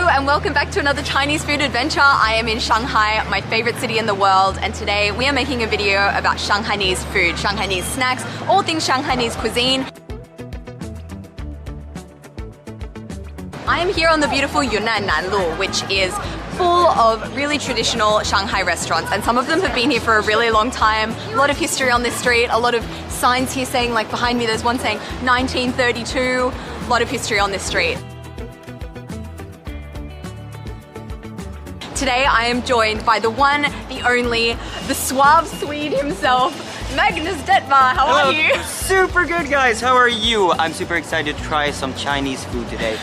Hello and welcome back to another Chinese food adventure. I am in Shanghai, my favorite city in the world, and today we are making a video about Shanghainese food, Shanghainese snacks, all things Shanghainese cuisine. I am here on the beautiful Yunnan Nanlu, which is full of really traditional Shanghai restaurants, and some of them have been here for a really long time. A lot of history on this street, a lot of signs here saying, like behind me there's one saying 1932, a lot of history on this street. Today I am joined by the one, the only, the suave Swede himself, Magnus Detmar. How are you? Super good, guys. How are you? I'm super excited to try some Chinese food today.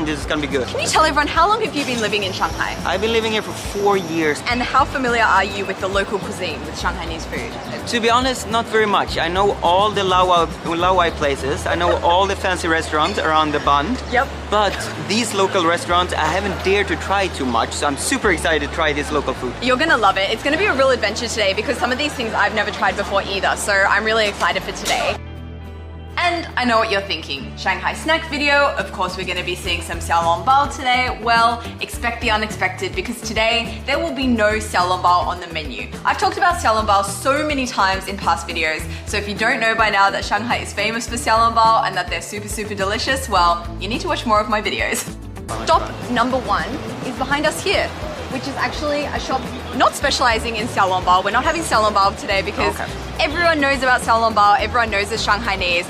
This is gonna be good. Can you tell everyone, how long have you been living in Shanghai? I've been living here for 4 years. And how familiar are you with the local cuisine, with Shanghainese food? To be honest, not very much. I know all the Lauai places. I know all the fancy restaurants around the Bund. Yep. But these local restaurants, I haven't dared to try too much, so I'm super excited to try this local food. You're gonna love it. It's gonna be a real adventure today because some of these things I've never tried before either, so I'm really excited for today. And I know what you're thinking. Shanghai snack video, of course we're gonna be seeing some xiaolongbao today. Well, expect the unexpected because today there will be no xiaolongbao on the menu. I've talked about xiaolongbao so many times in past videos, so if you don't know by now that Shanghai is famous for xiaolongbao and that they're super delicious, well, you need to watch more of my videos. Stop number one is behind us here, which is actually a shop not specializing in xiaolongbao. We're not having xiaolongbao today because everyone knows about xiaolongbao, everyone knows the Shanghainese.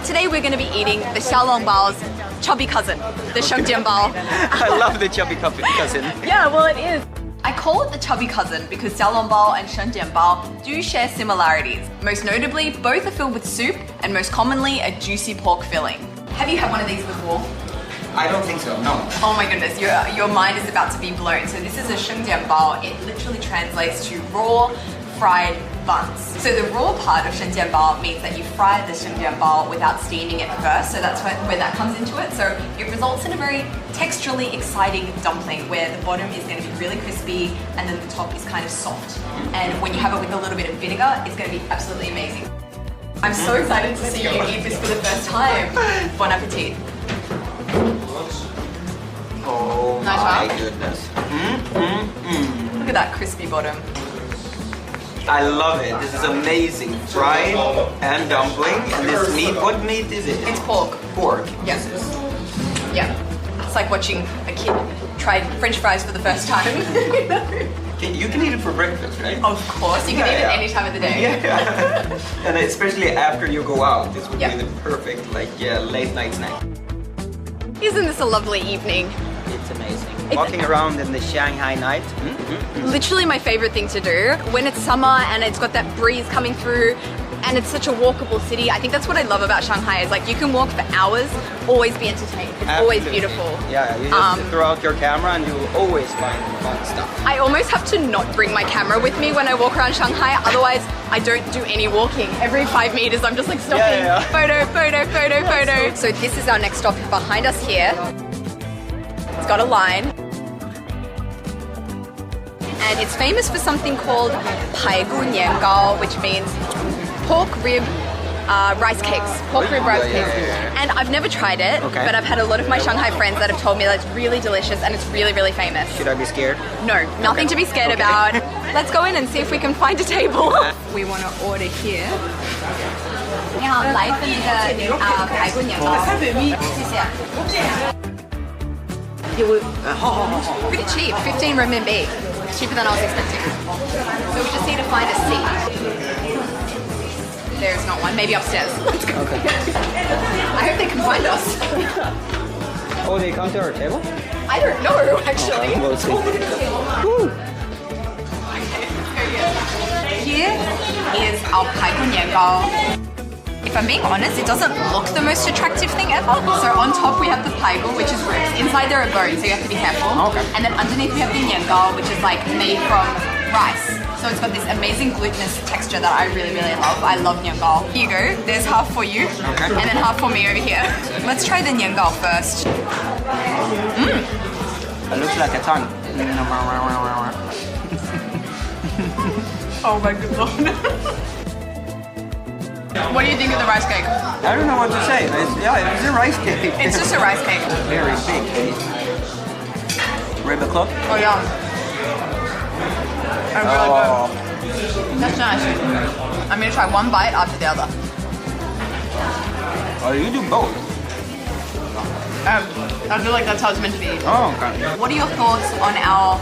Today we're going to be eating the xiaolongbao's chubby cousin, the shengjianbao. I love the chubby cousin. Yeah, well it is. I call it the chubby cousin because xiaolongbao and shengjianbao do share similarities. Most notably, both are filled with soup and most commonly a juicy pork filling. Have you had one of these before? I don't think so, no. Oh my goodness, your mind is about to be blown. So this is a shengjianbao. It literally translates to raw fried buns. So the raw part of shengjianbao means that you fry the shengjianbao without steaming it first. So that's where that comes into it. So it results in a very texturally exciting dumpling where the bottom is going to be really crispy and then the top is kind of soft. And when you have it with a little bit of vinegar, it's going to be absolutely amazing. I'm so excited to see you eat this for the first time. Bon appetit. Oh Nice my one. goodness. Look at that crispy bottom. I love it. This is amazing. Fried and dumpling. And this meat, what meat is it? It's pork. Pork. Yes. Yeah. It's like watching a kid try French fries for the first time. You can eat it for breakfast, right? Of course, you can eat it any time of the day. Yeah. And especially after you go out, this would be the perfect late night snack. Isn't this a lovely evening? It's amazing. Walking around in the Shanghai night. Literally my favorite thing to do. When it's summer and it's got that breeze coming through and it's such a walkable city, I think that's what I love about Shanghai is like you can walk for hours, always be entertained. It's always beautiful. Yeah, you just throw out your camera and you will always find fun stuff. I almost have to not bring my camera with me when I walk around Shanghai, otherwise I don't do any walking. Every 5 meters I'm just like stopping, photo. So this is our next stop behind us here. It's got a line. And it's famous for something called paigu niangao, which means pork rib rice cakes. Pork rib rice cakes. And I've never tried it, but I've had a lot of my Shanghai friends that have told me that it's really delicious and it's really famous. Should I be scared? No, nothing to be scared about. Let's go in and see if we can find a table. We want to order here. 你好，来一份那个排骨年糕，谢谢。Pretty cheap, 15 renminbi. Cheaper than I was expecting. So we just need to find a seat. There's not one, maybe upstairs. Let's go. I hope they can find us. Oh, they come to our table? I don't know, actually. We'll see. Here is our paigu niangao. If I'm being honest, it doesn't look the most attractive thing ever. So on top we have the paigu, which is ribs. Inside there are bones, so you have to be careful. And then underneath we have the niangao, which is like made from rice. So it's got this amazing glutinous texture that I really love. I love niangao. Here you go, there's half for you, and then half for me over here. Let's try the niangao first. It looks like a tongue. Oh my good lord. What do you think of the rice cake? I don't know what to say. It's a rice cake. It's just a rice cake. Very big. the cloth? Oh yeah. That's really good. That's nice. I'm gonna try one bite after the other. Oh, you do both. I feel like that's how it's meant to be. Oh, okay. What are your thoughts on our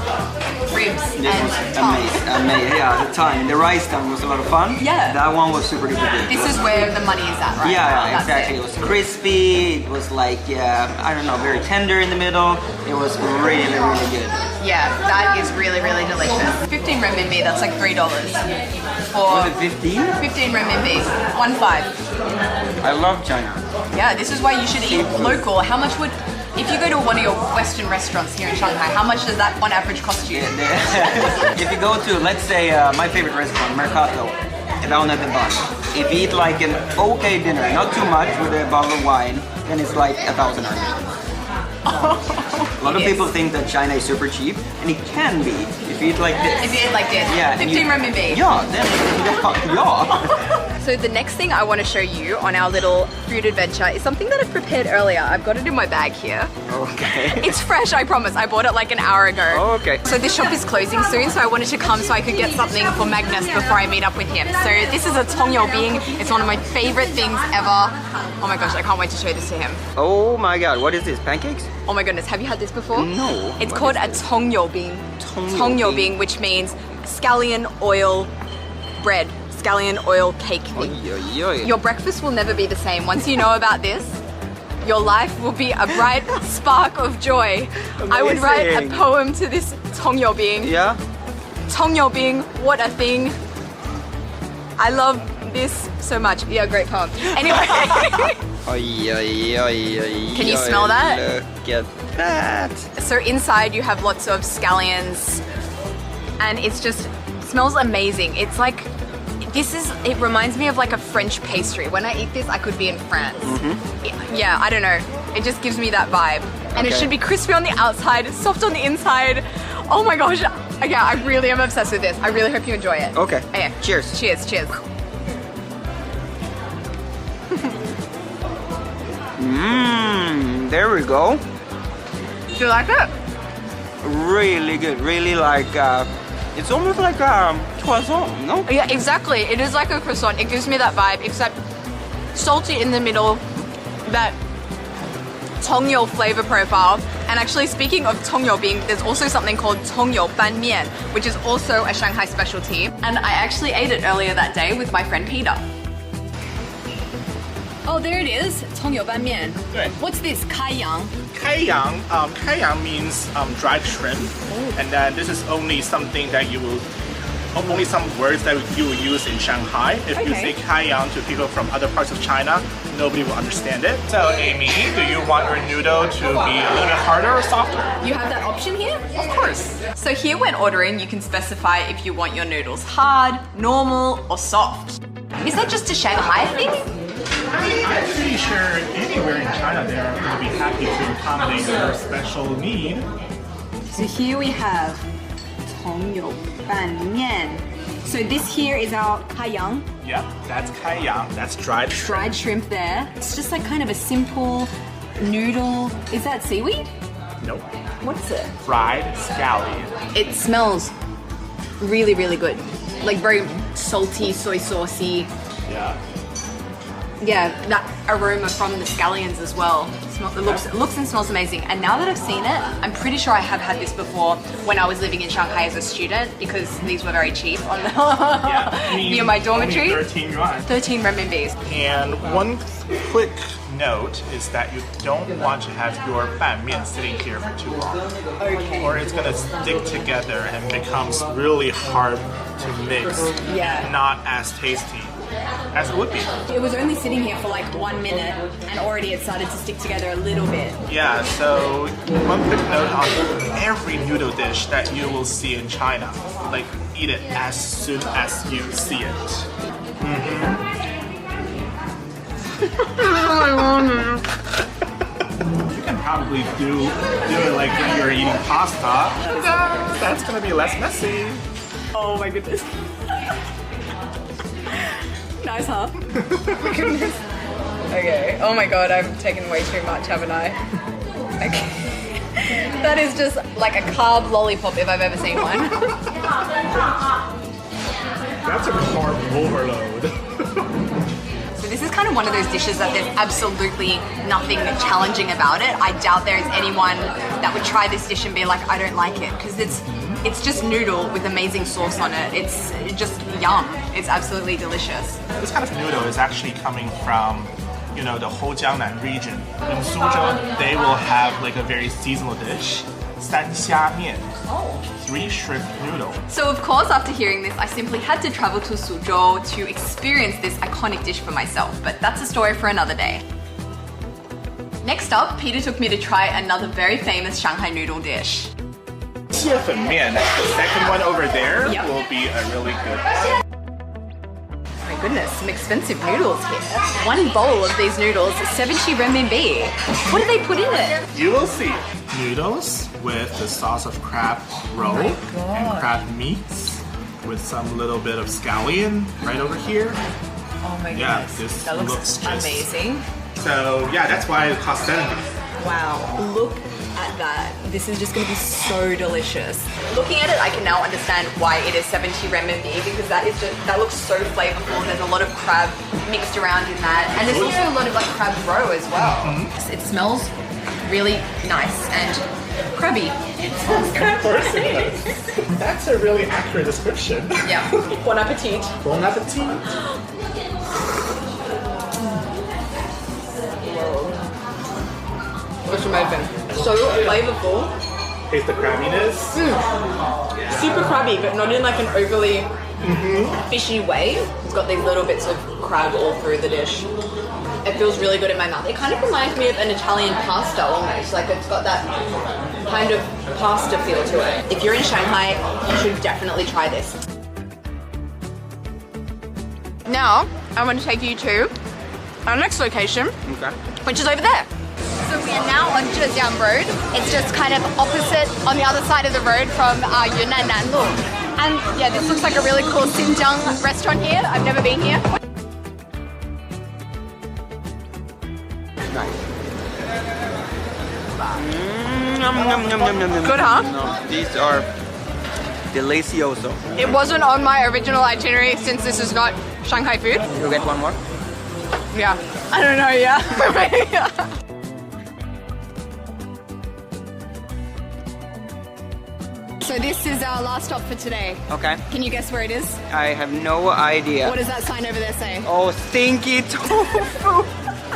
ribs This and was tongue? amazing. Yeah, the tongue. The rice tongue was a lot of fun. Yeah. That one was super duper good. This is where the money is at, right? Yeah, That's exactly. It was crispy. It was like, I don't know, very tender in the middle. It was really, really good. Yeah, that is really, really delicious. 15 renminbi, that's like $3. For Was it 15? 15 renminbi, 1.5. I love China. Yeah, this is why you should eat local. How much would, if you go to one of your Western restaurants here in Shanghai, how much does that on average cost you? If you go to, let's say, my favorite restaurant, Mercato, down at the bus, if you eat like an okay dinner, not too much, with a bottle of wine, then it's like 1,000 RMB. A lot of people think that China is super cheap, and it can be if you eat like this. If you eat like this, Yeah, 15 renminbi. Yeah, then yeah. So the next thing I want to show you on our little food adventure is something that I've prepared earlier. I've got it in my bag here. Okay. It's fresh, I promise. I bought it like an hour ago. Oh, okay. So this shop is closing soon, so I wanted to come so I could get something for Magnus before I meet up with him. So this is a Bing. It's one of my favorite things ever. Oh my gosh, I can't wait to show this to him. Oh my god, what is this? Pancakes? Oh my goodness, have you had this before? No. It's What called is a Bing. Bing, which means scallion oil bread, scallion oil cake thing. Your breakfast will never be the same. Once you know about this, your life will be a bright spark of joy. I would write a Amazing. poem to this Bing. Yeah? Bing, what a thing. I love this so much. Yeah, great poem. Anyway. Can you smell that? Look at that. So inside you have lots of scallions and it's just smells amazing. It's like it reminds me of like a French pastry. When I eat this, I could be in France. Yeah, I don't know. It just gives me that vibe. And it Okay. should be crispy on the outside, soft on the inside. Oh my gosh. Yeah, I really am obsessed with this. I really hope you enjoy it. Okay. Okay. Cheers. Cheers, cheers. There we go. Do you like it? Really good. Really like, it's almost like a croissant, no? Yeah, exactly. It is like a croissant. It gives me that vibe, except salty in the middle, that Tongyo flavor profile. And actually, speaking of Tongyo Bing, there's also something called Tongyo Ban Mian, which is also a Shanghai specialty. And I actually ate it earlier that day with my friend Peter. Oh, there it is. Tongyo Ban Mian. Right. What's this? Kaiyang. Kaiyang means dried shrimp, and then this is only something that only some words that you will use in Shanghai. If you Okay. say kaiyang to people from other parts of China, nobody will understand it. So Amy, do you want your noodle to be a little bit harder or softer? You have that option here? Of course. So here when ordering, you can specify if you want your noodles hard, normal, or soft. Is that just a Shanghai thing? I'm pretty sure anywhere in China they are going to be happy to accommodate your special need. So here we have Tongyo Ban Mian. So this here is our kaiyang, Yep, that's kaiyang. That's dried shrimp. dried shrimp there. It's just like kind of a simple noodle. Is that seaweed? Nope. What's it? Fried scallion. It smells really, really good. Like very salty, soy saucy. Yeah. Yeah, that aroma from the scallions as well. It looks and smells amazing. And now that I've seen it, I'm pretty sure I have had this before when I was living in Shanghai as a student because these were very cheap on the near my dormitory. Only 13 yuan. 13 renminbi. And one quick note is that you don't want to have your ban mian sitting here for too long. Okay. Or it's gonna stick together and becomes really hard to mix. Yeah. Not as tasty as it would be. It was only sitting here for like 1 minute and already it started to stick together a little bit. Yeah, so one quick note on every noodle dish that you will see in China. Like, eat it as soon as you see it. You can probably do it like when you're eating pasta. That's gonna be less messy. Oh my goodness. Nice, huh? Goodness. Okay. Oh my god, I've taken way too much, haven't I? Okay. That is just like a carb lollipop if I've ever seen one. That's a carb overload. So this is kind of one of those dishes that there's absolutely nothing challenging about it. I doubt there is anyone that would try this dish and be like, I don't like it, because it's just noodle with amazing sauce on it. It's just yum. It's absolutely delicious. This kind of noodle is actually coming from, you know, the Hojiangnan region. In Suzhou, they will have like a very seasonal dish, 三虾面. 3 shrimp noodle. So of course, after hearing this, I simply had to travel to Suzhou to experience this iconic dish for myself, but that's a story for another day. Next up, Peter took me to try another very famous Shanghai noodle dish. 蟹粉面, the second one over there, Yep. will be a really good. My goodness, some expensive noodles here. One bowl of these noodles is 70 renminbi. What do they put in it? You will see noodles with the sauce of crab roe and crab meats with some little bit of scallion right over here. Oh my Yeah, goodness, this that looks looks just- amazing. So yeah, that's why it costs 70. Wow, look at that. This is just going to be so delicious. Looking at it, I can now understand why it is 70 renminbi, because that looks so flavorful. There's a lot of crab mixed around in that, and there's also a lot of like crab roe as well. It smells really nice and crabby. Of course it does. That's a really accurate description. Yeah. Bon appetit. Bon appetit. It's amazing. So flavorful. Taste the crabbiness. Super crabby, but not in like an overly fishy way. It's got these little bits of crab all through the dish. It feels really good in my mouth. It kind of reminds me of an Italian pasta almost. Like it's got that kind of pasta feel to it. If you're in Shanghai, you should definitely try this. Now, I want to take you to our next location, Okay. which is over there. So we are now on Zhejiang Road. It's just kind of opposite on the other side of the road from Yunnan Nanlu. And yeah, this looks like a really cool Xinjiang restaurant here. I've never been here. Nice. Good, huh? No, these are delicioso. It wasn't on my original itinerary since this is not Shanghai food. You get one more? Yeah. I don't know, yeah. So this is our last stop for today. Okay. Can you guess where it is? I have no idea. What does that sign over there say? Oh, stinky tofu!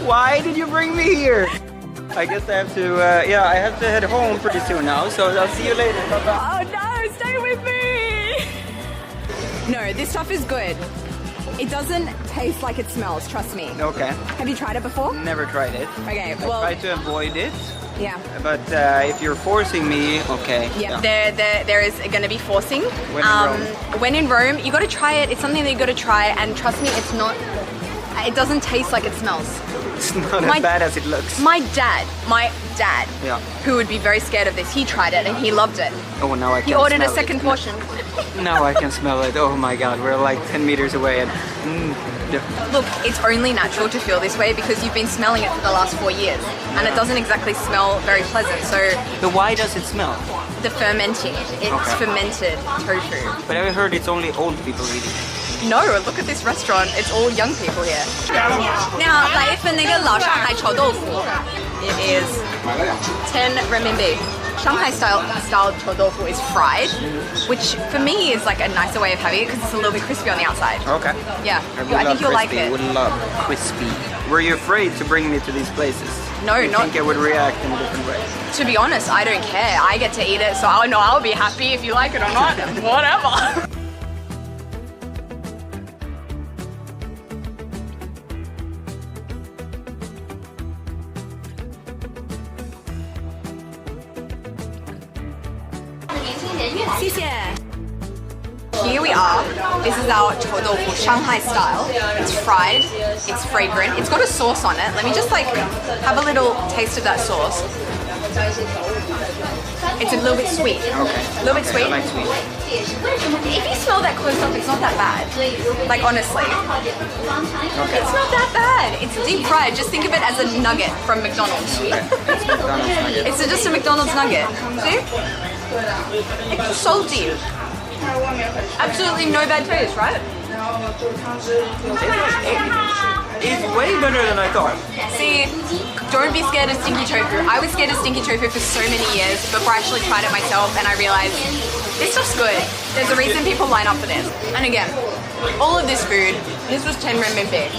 Why did you bring me here? I guess I have to, I have to head home pretty soon now, so I'll see you later. Bye-bye. Oh no, stay with me! No, this stuff is good. It doesn't taste like it smells, trust me. Okay. Have you tried it before? Never tried it. Okay, I well, try to avoid it, yeah. but if you're forcing me, okay. Yeah, there is going to be forcing. When in Rome. When in Rome, you got to try it. It's something that you got to try, and trust me, it doesn't taste like it smells. It's not as bad as it looks. My dad, Yeah. who would be very scared of this, he tried it and he loved it. Oh, now I can He ordered a smell it. second portion. Now I can smell it. Oh my god, we're like 10 meters away and Look, it's only natural to feel this way because you've been smelling it for the last 4 years, and it doesn't exactly smell very pleasant. So But why does it smell? the fermenting, it's Okay. fermented tofu. But I heard it's only old people eating. No, look at this restaurant. It's all young people here. Now, 来一份那个老上海臭豆腐. It is 10 renminbi. Shanghai style chou tofu is fried, which for me is like a nicer way of having it because it's a little bit crispy on the outside. Okay. Yeah, I I think you'll like it. Would love crispy. Were you afraid to bring me to these places? No, you not. think I would react in a different way? To be honest, I don't care. I get to eat it, so I know I'll be happy if you like it or not. Whatever. Here we are. This is our chou tofu, Shanghai style. It's fried, it's fragrant, it's got a sauce on it. Let me just like have a little taste of that sauce. It's a little bit sweet. Okay. A little bit I sweet. like sweet. If you smell that close up, it's not that bad. Like honestly. Okay. It's not that bad. It's deep fried. Just think of it as a nugget from McDonald's. It's McDonald's nugget. It's just a McDonald's nugget. See? It's salty. Absolutely no bad taste, right? It's way better than I thought. See, don't be scared of stinky tofu. I was scared of stinky tofu for so many years before I actually tried it myself and I realized this stuff's good. There's a reason people line up for this. And again, all of this food, this was 10 renminbi.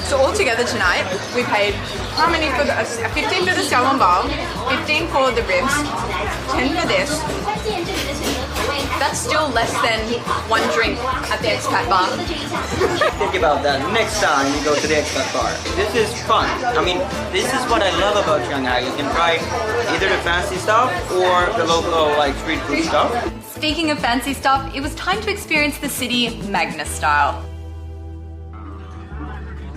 So all together tonight, we paid how many for the 15 for the salmon bowl, 15 for the ribs, 10 for this. That's still less than one drink at the expat bar. Think about that next time you go to the expat bar. This is fun. I mean, this is what I love about Shanghai. You can try either the fancy stuff or the local like street food stuff. Speaking of fancy stuff, it was time to experience the city Magna style.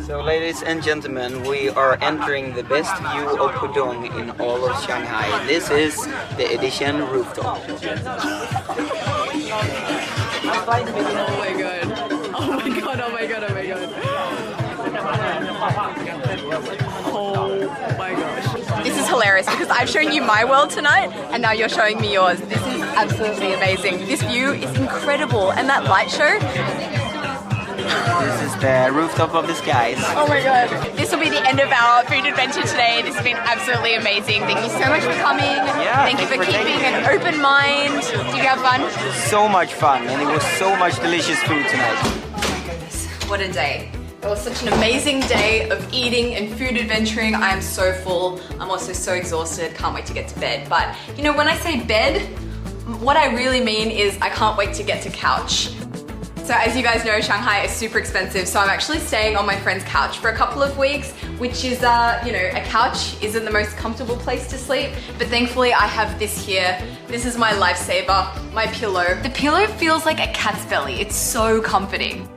So ladies and gentlemen, we are entering the best view of Pudong in all of Shanghai. This is the Edition rooftop. Oh my god. Oh my god, oh my god, oh my god. Oh my gosh. This is hilarious because I've shown you my world tonight and now you're showing me yours. This is absolutely amazing. This view is incredible and that light show. This is the rooftop of the skies. Oh my god. This will be the end of our food adventure today. This has been absolutely amazing. Thank you so much for coming. Yeah, Thank you for keeping an open mind. Did you have fun? So much fun and it was so much delicious food tonight. Oh my goodness, what a day. It was such an amazing day of eating and food adventuring. I am so full. I'm also so exhausted. Can't wait to get to bed. But you know, when I say bed, what I really mean is I can't wait to get to couch. So as you guys know, Shanghai is super expensive, so I'm actually staying on my friend's couch for a couple of weeks, which is, you know, a couch isn't the most comfortable place to sleep, but thankfully I have this here. This is my lifesaver, my pillow. The pillow feels like a cat's belly. It's so comforting.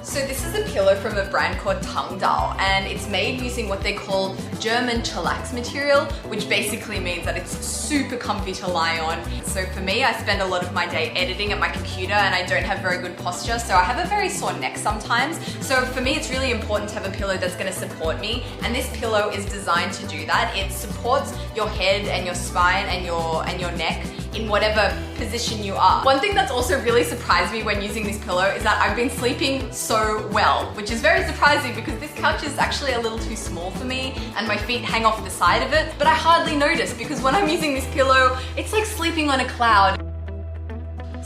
So this is a pillow from a brand called Tangdao, and it's made using what they call German chillax material, which basically means that it's super comfy to lie on. So for me, I spend a lot of my day editing at my computer and I don't have very good posture, so I have a very sore neck sometimes. So for me, it's really important to have a pillow that's gonna support me, and this pillow is designed to do that. It supports your head and your spine and your neck in whatever position you are. One thing that's also really surprised me when using this pillow is that I've been sleeping so well, which is very surprising because this couch is actually a little too small for me and my feet hang off the side of it, but I hardly notice because when I'm using this pillow, it's like sleeping on a cloud.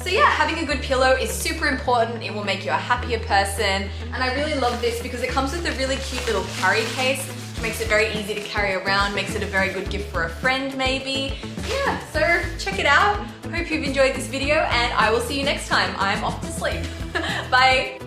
So yeah, having a good pillow is super important. It will make you a happier person. And I really love this because it comes with a really cute little carry case. Makes it very easy to carry around, makes it a very good gift for a friend maybe. Yeah, so check it out. Hope you've enjoyed this video and I will see you next time. I'm off to sleep. Bye.